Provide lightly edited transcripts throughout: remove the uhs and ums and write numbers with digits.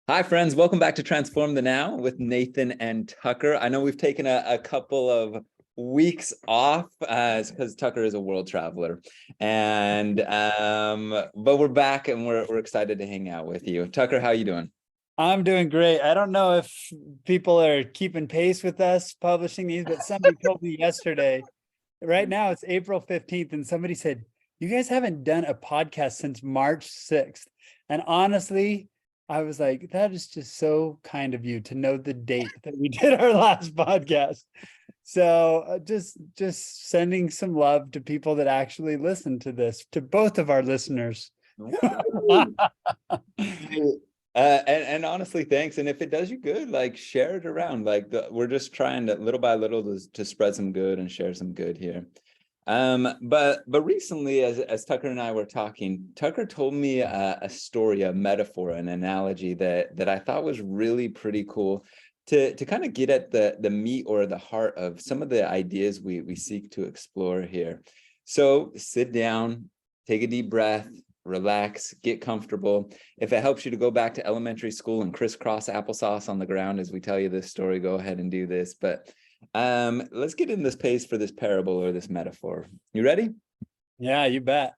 Hi, friends. Welcome back to Transform the Now with Nathan and Tucker. I know we've taken a couple of weeks off because Tucker is a world traveler, and but we're back and we're excited to hang out with you. Tucker, how you doing? I'm doing great. I don't know if people are keeping pace with us publishing these, but somebody told me yesterday, right now it's April 15th, and somebody said, you guys haven't done a podcast since March 6th. And honestly, I was like, that is just so kind of you to know the date that we did our last podcast. So just sending some love to people that actually listen to this, to both of our listeners. And honestly, thanks. And if it does you good, like share it around. We're just trying to little by little to spread some good and share some good here. But recently, as Tucker and I were talking, Tucker told me a story, a metaphor, an analogy that I thought was really pretty cool to kind of get at the meat or the heart of some of the ideas we seek to explore here. So sit down, take a deep breath, relax, get comfortable. If it helps you to go back to elementary school and crisscross applesauce on the ground as we tell you this story, go ahead and do this. But let's get in this pace for this parable or this metaphor. You ready? Yeah, you bet.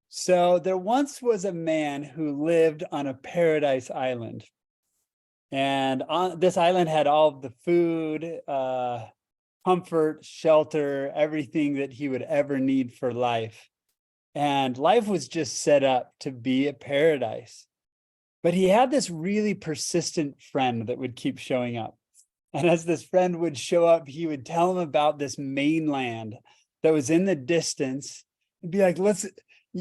So there once was a man who lived on a paradise island. And on this island had all of the food, comfort, shelter, everything that he would ever need for life. And life was just set up to be a paradise. But he had this really persistent friend that would keep showing up. And as this friend would show up, he would tell him about this mainland that was in the distance and be like,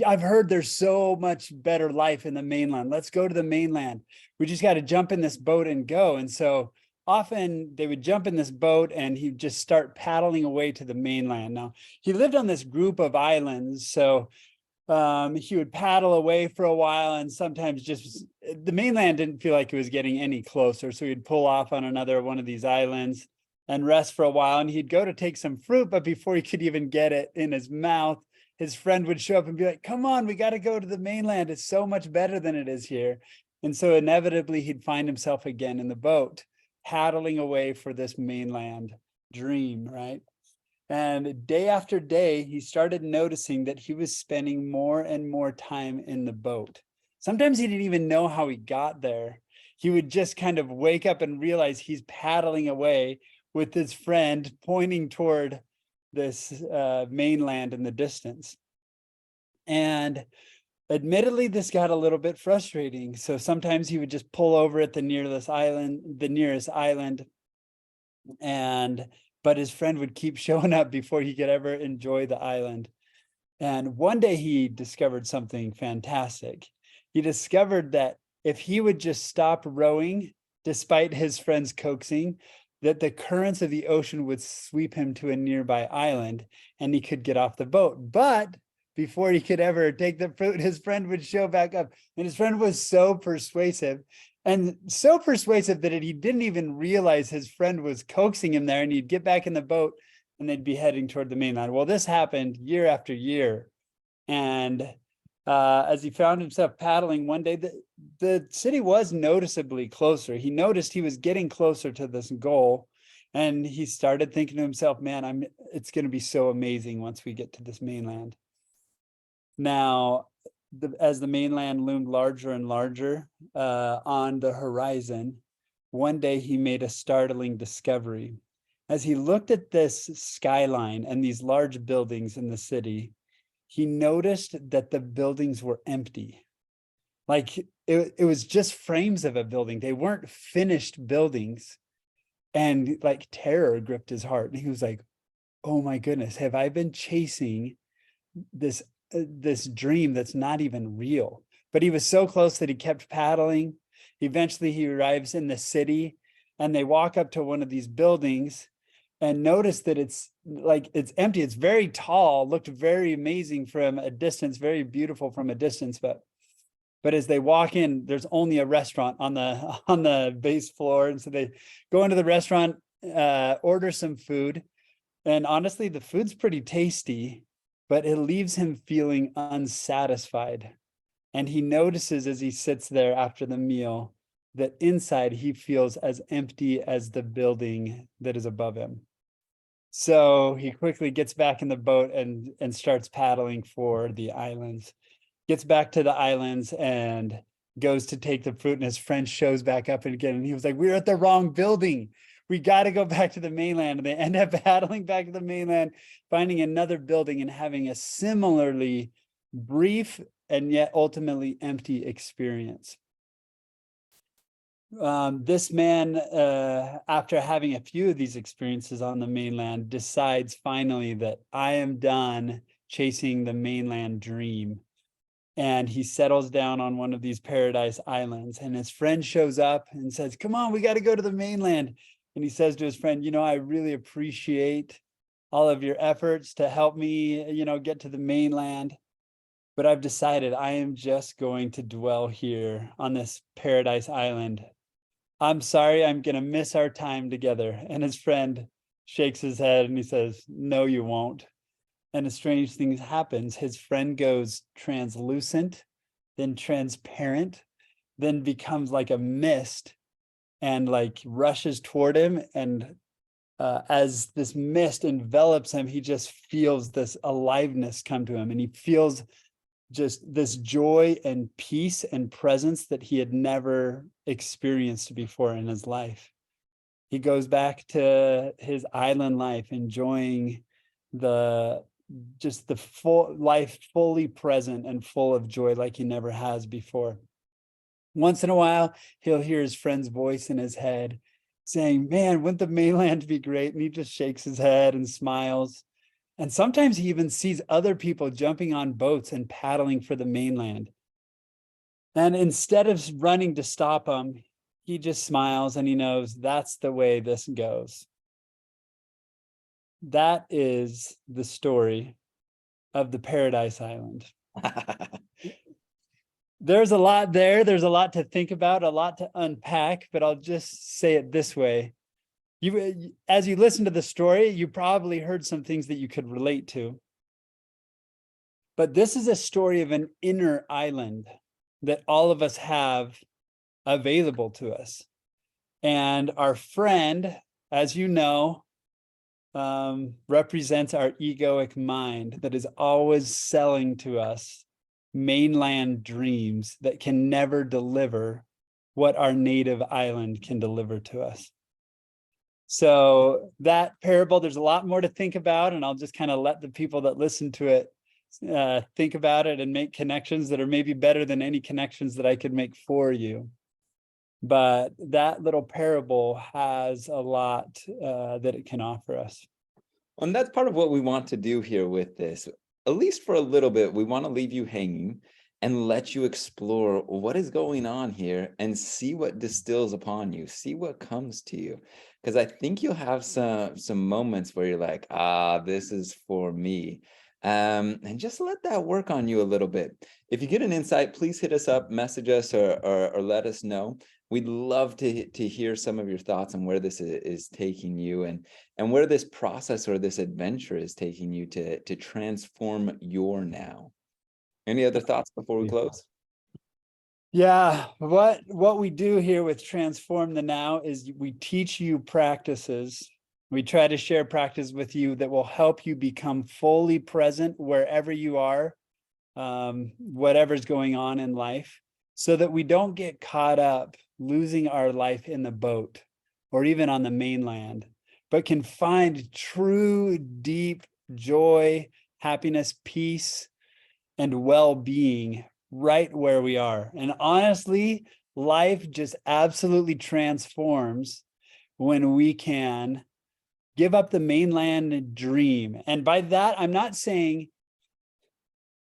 I've heard there's so much better life in the mainland. Let's go to the mainland. We just got to jump in this boat and go. And so often they would jump in this boat and he'd just start paddling away to the mainland. Now, he lived on this group of islands. So he would paddle away for a while, and sometimes just the mainland didn't feel like it was getting any closer. So he'd pull off on another one of these islands and rest for a while. And he'd go to take some fruit, but before he could even get it in his mouth, his friend would show up and be like, come on, we got to go to the mainland. It's so much better than it is here. And so inevitably he'd find himself again in the boat, paddling away for this mainland dream, right? And day after day, he started noticing that he was spending more and more time in the boat. Sometimes he didn't even know how he got there. He would just kind of wake up and realize he's paddling away with his friend pointing toward this mainland in the distance. And admittedly, this got a little bit frustrating. So sometimes he would just pull over at the nearest island, but his friend would keep showing up before he could ever enjoy the island. And one day he discovered something fantastic. He discovered that if he would just stop rowing, despite his friend's coaxing, that the currents of the ocean would sweep him to a nearby island and he could get off the boat. But before he could ever take the fruit, his friend would show back up. And his friend was so persuasive that he didn't even realize his friend was coaxing him there, and he'd get back in the boat and they'd be heading toward the mainland. Well, this happened year after year. And as he found himself paddling one day, the city was noticeably closer. He noticed he was getting closer to this goal. And he started thinking to himself, man, it's going to be so amazing once we get to this mainland. Now, as the mainland loomed larger and larger on the horizon, one day he made a startling discovery. As he looked at this skyline and these large buildings in the city, he noticed that the buildings were empty. Like it was just frames of a building. They weren't finished buildings. And like terror gripped his heart. And he was like, oh my goodness, have I been chasing this dream that's not even real? But he was so close that he kept paddling. Eventually he arrives in the city, and they walk up to one of these buildings and notice that it's empty. It's very tall, looked very amazing from a distance, very beautiful from a distance, but as they walk in, there's only a restaurant on the base floor. And so they go into the restaurant, order some food, and honestly the food's pretty tasty, but it leaves him feeling unsatisfied. And he notices as he sits there after the meal that inside he feels as empty as the building that is above him. So he quickly gets back in the boat and starts paddling for the islands. Gets back to the islands and goes to take the fruit, and his friend shows back up again, and he was like, "We're at the wrong building. We got to go back to the mainland." And they end up paddling back to the mainland, finding another building and having a similarly brief and yet ultimately empty experience. This man, after having a few of these experiences on the mainland, decides finally that I am done chasing the mainland dream. And he settles down on one of these paradise islands, and his friend shows up and says, "Come on, we got to go to the mainland." And he says to his friend, "You know, I really appreciate all of your efforts to help me, get to the mainland. But I've decided I am just going to dwell here on this paradise island. I'm sorry, I'm going to miss our time together." And his friend shakes his head and he says, "No, you won't." And a strange thing happens. His friend goes translucent, then transparent, then becomes like a mist and like rushes toward him. And as this mist envelops him, he just feels this aliveness come to him, and he feels just this joy and peace and presence that he had never experienced before in his life. He goes back to his island life, enjoying the full life, fully present and full of joy like he never has before. Once in a while, he'll hear his friend's voice in his head saying, "Man, wouldn't the mainland be great?" And he just shakes his head and smiles. And sometimes he even sees other people jumping on boats and paddling for the mainland. And instead of running to stop them, he just smiles, and he knows that's the way this goes. That is the story of the Paradise Island. There's a lot there. There's a lot to think about, a lot to unpack, but I'll just say it this way. As you listen to the story, you probably heard some things that you could relate to. But this is a story of an inner island that all of us have available to us. And our friend, as you know, represents our egoic mind that is always selling to us mainland dreams that can never deliver what our native island can deliver to us. So that parable, there's a lot more to think about, and I'll just kind of let the people that listen to it think about it and make connections that are maybe better than any connections that I could make for you. But that little parable has a lot that it can offer us. And that's part of what we want to do here with this. At least for a little bit, we want to leave you hanging and let you explore what is going on here and see what distills upon you, see what comes to you. Because I think you'll have some moments where you're like, this is for me. And just let that work on you a little bit. If you get an insight, please hit us up, message us, or let us know. We'd love to hear some of your thoughts on where this is taking you, and where this process or this adventure is taking you to transform your now. Any other thoughts before we close? Yeah, what we do here with Transform the Now is we teach you practices. We try to share practice with you that will help you become fully present wherever you are, whatever's going on in life, so that we don't get caught up losing our life in the boat or even on the mainland, but can find true, deep joy, happiness, peace, and well-being right where we are. And honestly, life just absolutely transforms when we can give up the mainland dream. And by that, I'm not saying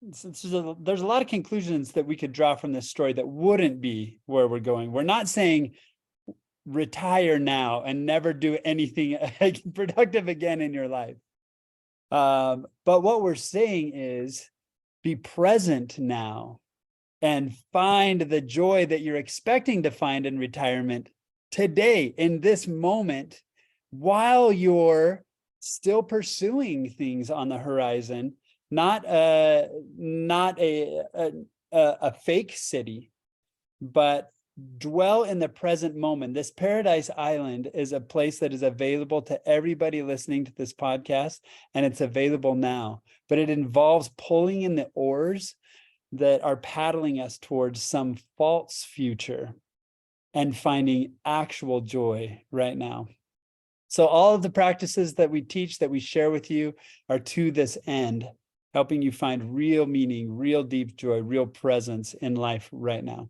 there's a lot of conclusions that we could draw from this story that wouldn't be where we're going. We're not saying retire now and never do anything productive again in your life. But what we're saying is be present now and find the joy that you're expecting to find in retirement today, in this moment, while you're still pursuing things on the horizon. Not a fake city, but dwell in the present moment. This Paradise Island is a place that is available to everybody listening to this podcast, and it's available now. But it involves pulling in the oars that are paddling us towards some false future and finding actual joy right now. So all of the practices that we teach, that we share with you, are to this end, helping you find real meaning, real deep joy, real presence in life right now.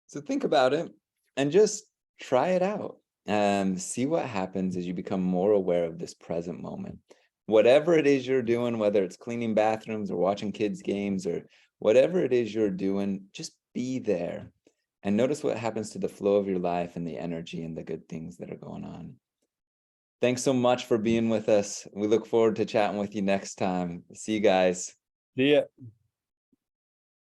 So think about it and just try it out. See what happens as you become more aware of this present moment. Whatever it is you're doing, whether it's cleaning bathrooms or watching kids' games or whatever it is you're doing, just be there and notice what happens to the flow of your life and the energy and the good things that are going on. Thanks so much for being with us. We look forward to chatting with you next time. See you guys. See ya.